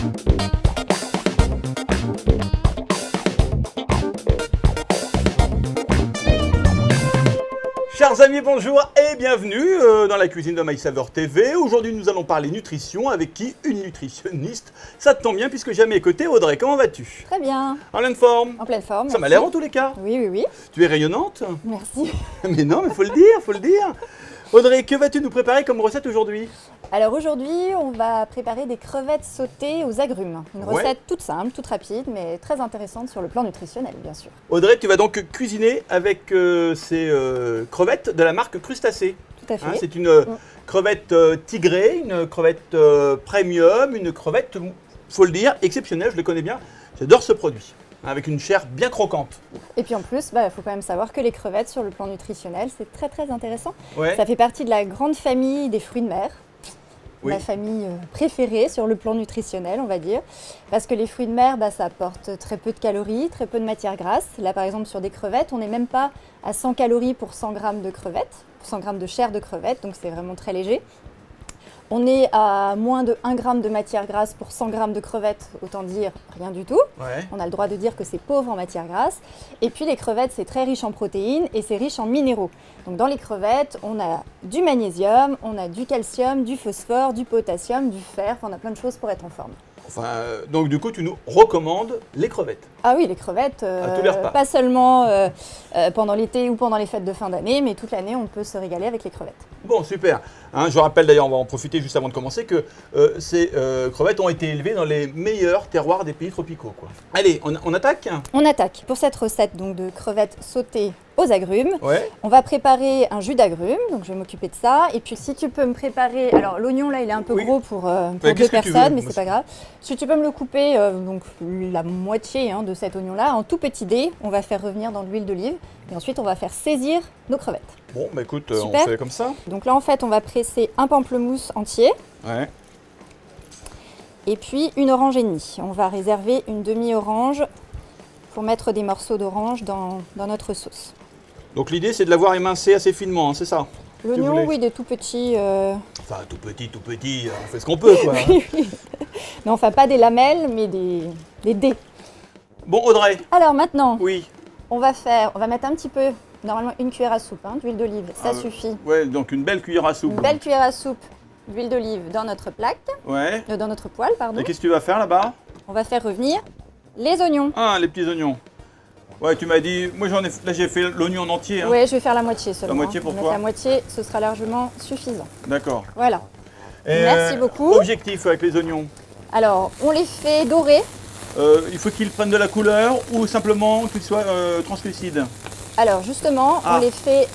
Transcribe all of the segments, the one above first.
Chers amis, bonjour et bienvenue dans la cuisine de MySaveur TV. Aujourd'hui, nous allons parler nutrition avec qui? Une nutritionniste. Ça te tombe bien puisque j'ai à mes côtés Audrey. Comment vas-tu? Très bien. En pleine forme? En pleine forme. Ça m'a l'air en tous les cas. Oui, oui, oui. Tu es rayonnante? Merci. Mais non, mais faut le dire, faut le dire. Audrey, que vas-tu nous préparer comme recette aujourd'hui? Alors aujourd'hui, on va préparer des crevettes sautées aux agrumes. Une recette toute simple, toute rapide, mais très intéressante sur le plan nutritionnel, bien sûr. Audrey, tu vas donc cuisiner avec ces crevettes de la marque Crustacés. Tout à fait. Hein, c'est une crevette tigrée, une crevette premium, une crevette, faut le dire, exceptionnelle, je le connais bien. J'adore ce produit, avec une chair bien croquante. Et puis en plus, faut quand même savoir que les crevettes, sur le plan nutritionnel, c'est très très intéressant. Ouais. Ça fait partie de la grande famille des fruits de mer. Oui. Ma famille préférée sur le plan nutritionnel, on va dire. Parce que les fruits de mer, ça apporte très peu de calories, très peu de matières grasses. Là, par exemple, sur des crevettes, on n'est même pas à 100 calories pour 100 grammes de crevettes, pour 100 grammes de chair de crevettes, donc c'est vraiment très léger. On est à moins de 1 gramme de matière grasse pour 100 grammes de crevettes, autant dire rien du tout. Ouais. On a le droit de dire que c'est pauvre en matière grasse. Et puis les crevettes, c'est très riche en protéines et c'est riche en minéraux. Donc dans les crevettes, on a du magnésium, on a du calcium, du phosphore, du potassium, du fer, on a plein de choses pour être en forme. Enfin, donc du coup, tu nous recommandes les crevettes. Ah oui, les crevettes, À tous les repas. pas seulement pendant l'été ou pendant les fêtes de fin d'année, mais toute l'année, on peut se régaler avec les crevettes. Bon, super. Hein, je rappelle d'ailleurs, on va en profiter juste avant de commencer, que ces crevettes ont été élevées dans les meilleurs terroirs des pays tropicaux, quoi. Allez, on attaque? On attaque pour cette recette donc de crevettes sautées aux agrumes. Ouais. On va préparer un jus d'agrumes, donc je vais m'occuper de ça. Et puis si tu peux me préparer, alors l'oignon là il est un peu gros pour deux qu'est-ce que tu veux? personnes, mais c'est pas grave. Si tu peux me le couper, donc la moitié de cet oignon là, en tout petits dés, on va faire revenir dans de l'huile d'olive. Et ensuite on va faire saisir nos crevettes. Bon, bah écoute, on Super. fait comme ça. Donc là en fait on va presser un pamplemousse entier. Ouais. Et puis une orange et demie. On va réserver une demi-orange pour mettre des morceaux d'orange dans notre sauce. Donc l'idée, c'est de l'avoir émincé assez finement, hein, c'est ça? L'oignon, oui, des tout petits. Enfin, tout petit, on fait ce qu'on peut, quoi. Non, enfin pas des lamelles, mais des dés. Bon, Audrey. Alors maintenant, Oui. on va mettre un petit peu, normalement une cuillère à soupe d'huile d'olive, ça suffit. Ouais, donc une belle cuillère à soupe. Une belle cuillère à soupe d'huile d'olive dans notre plaque, Ouais. dans notre poêle, pardon. Et qu'est-ce que tu vas faire là-bas? On va faire revenir les oignons. Ah, les petits oignons. Ouais, tu m'as dit, moi là j'ai fait l'oignon en entier. Hein. Oui, je vais faire la moitié seulement. La moitié hein. pour Je vais toi. mettre la moitié, ce sera largement suffisant. D'accord. Voilà. Et, Merci beaucoup. Objectif avec les oignons. Alors, on les fait dorer. Il faut qu'ils prennent de la couleur ou simplement qu'ils soient translucides. Alors justement, on les fait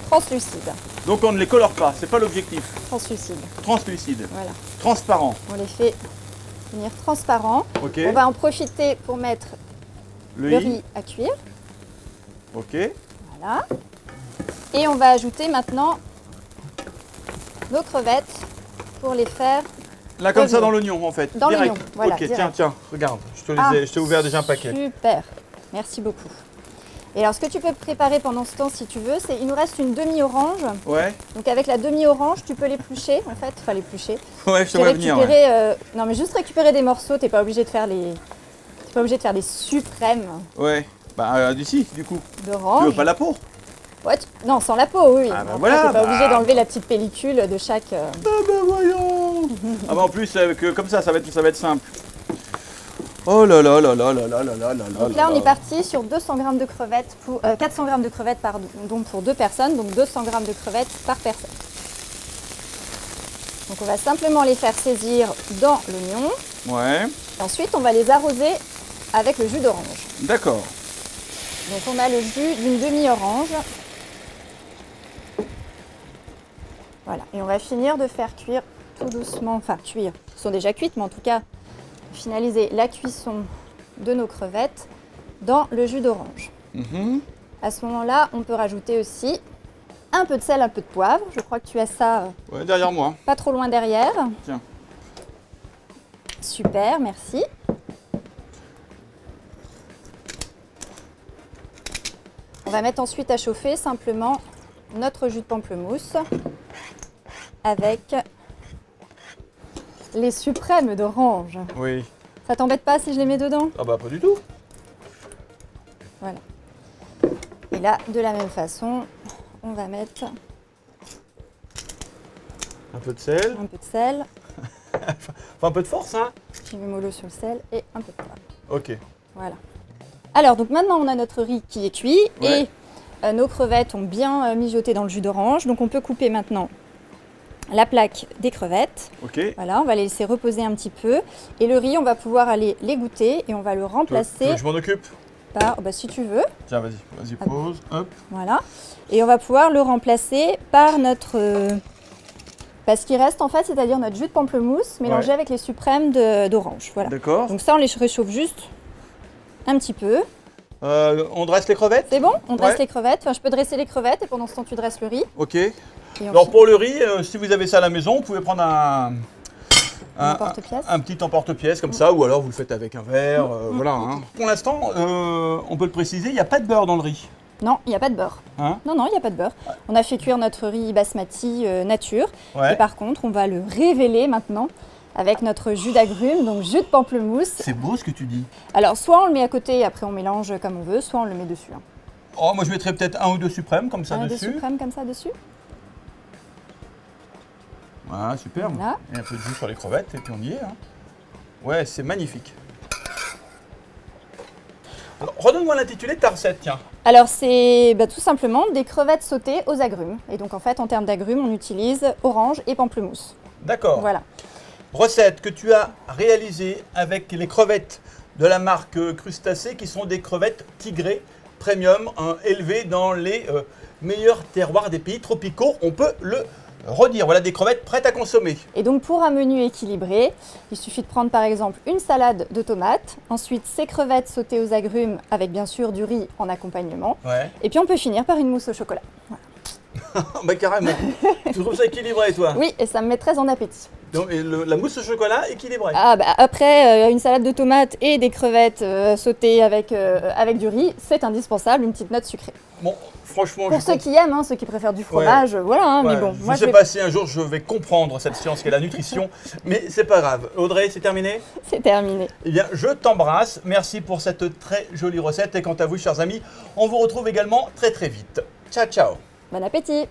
translucides. Donc on ne les colore pas, c'est pas l'objectif. Translucides. Translucide. Voilà. Transparent. On les fait venir transparents. Ok. On va en profiter pour mettre le riz à cuire. Ok. Voilà. Et on va ajouter maintenant nos crevettes pour les faire. Là comme ça revenir. dans l'oignon en fait. Dans direct. l'oignon, voilà, Ok, direct. tiens, regarde. Je t'ai ouvert déjà un paquet. Super. Merci beaucoup. Et alors ce que tu peux préparer pendant ce temps si tu veux, c'est il nous reste une demi-orange. Ouais. Donc avec la demi-orange, tu peux l'éplucher en fait, enfin l'éplucher. Ouais, je te vois venir. Ouais. Non mais juste récupérer des morceaux, t'es pas obligé de faire des suprêmes Ouais. Bah d'ici du coup. d'orange. Tu veux pas la peau? Ouais, non, sans la peau, oui. Ah bah Après, voilà, t'es pas bah. obligé d'enlever la petite pellicule de chaque. Ah bah voyons. Ah bah en plus comme ça va être simple. Oh là là là là là là là là là. Donc là, on est parti sur 200 g de crevettes, 400 g de crevettes pardon, pour 2 personnes, donc 200 g de crevettes par personne. Donc on va simplement les faire saisir dans l'oignon. Ouais. Ensuite, on va les arroser avec le jus d'orange. D'accord. Donc on a le jus d'une demi-orange. Voilà, et on va finir de faire cuire tout doucement, enfin cuire, elles sont déjà cuites, mais en tout cas, finaliser la cuisson de nos crevettes dans le jus d'orange. À ce moment-là, on peut rajouter aussi un peu de sel, un peu de poivre. Je crois que tu as ça Ouais, derrière moi. pas trop loin derrière. Tiens. Super, merci. On va mettre ensuite à chauffer simplement notre jus de pamplemousse avec les suprêmes d'orange. Oui. Ça t'embête pas si je les mets dedans? Ah bah pas du tout. Voilà. Et là, de la même façon, on va mettre Un peu de sel. un peu de sel. Enfin, un peu de force, hein. J'y mets mollo sur le sel et un peu de poivre. Ok. Voilà. Alors, donc maintenant, on a notre riz qui est cuit Ouais. et nos crevettes ont bien mijoté dans le jus d'orange. Donc, on peut couper maintenant la plaque des crevettes. Ok. Voilà, on va les laisser reposer un petit peu. Et le riz, on va pouvoir aller l'égoutter et on va le Tu veux remplacer que je m'en occupe? par, bah, si tu veux, Tiens, vas-y, pose. Hop. voilà. Et on va pouvoir le remplacer par notre... ce qui reste en fait, c'est-à-dire notre jus de pamplemousse mélangé Ouais. avec les suprêmes d'orange. Voilà. D'accord. Donc ça, on les réchauffe juste un petit peu. On dresse les crevettes? C'est bon? On dresse Ouais. les crevettes. Enfin, je peux dresser les crevettes et pendant ce temps, tu dresses le riz. Ok. Et Alors ensuite, pour le riz, si vous avez ça à la maison, vous pouvez prendre un porte-pièce. un petit emporte-pièce comme ça, ou alors vous le faites avec un verre, voilà. Hein. Pour l'instant, on peut le préciser, il n'y a pas de beurre dans le riz. Non, il n'y a pas de beurre. Hein? Non, il n'y a pas de beurre. On a fait cuire notre riz basmati nature. Ouais. Et par contre, on va le révéler maintenant avec notre jus d'agrumes, donc jus de pamplemousse. C'est beau ce que tu dis. Alors, soit on le met à côté et après on mélange comme on veut, soit on le met dessus. Hein. Oh, moi je mettrais peut-être un ou deux suprêmes comme ça Un de dessus. suprême comme ça dessus. Voilà, super. Voilà. Et un peu de jus sur les crevettes et puis on y est. Hein. Ouais, c'est magnifique. Alors, redonne-moi l'intitulé de ta recette, tiens. Alors, c'est tout simplement des crevettes sautées aux agrumes. Et donc, en fait, en termes d'agrumes, on utilise orange et pamplemousse. D'accord. Voilà. Recette que tu as réalisée avec les crevettes de la marque Crustacés, qui sont des crevettes tigrées premium, élevées dans les meilleurs terroirs des pays tropicaux. On peut le redire. Voilà des crevettes prêtes à consommer. Et donc, pour un menu équilibré, il suffit de prendre par exemple une salade de tomates, ensuite ces crevettes sautées aux agrumes avec bien sûr du riz en accompagnement. Ouais. Et puis, on peut finir par une mousse au chocolat. Voilà. Bah carrément. Tu trouves ça équilibré, toi? Oui, et ça me met très en appétit. Donc, et la mousse au chocolat équilibrée. Ah, après, une salade de tomates et des crevettes sautées avec du riz, c'est indispensable, une petite note sucrée. Bon, franchement, Pour ceux qui aiment, hein, ceux qui préfèrent du fromage, voilà, hein, Ouais, mais bon, je moi ne sais vais- pas si un jour je vais comprendre cette science qu'est la nutrition, mais c'est pas grave. Audrey, c'est terminé? c'est terminé. Eh bien, je t'embrasse. Merci pour cette très jolie recette. Et quant à vous, chers amis, on vous retrouve également très très vite. Ciao, ciao. Bon appétit!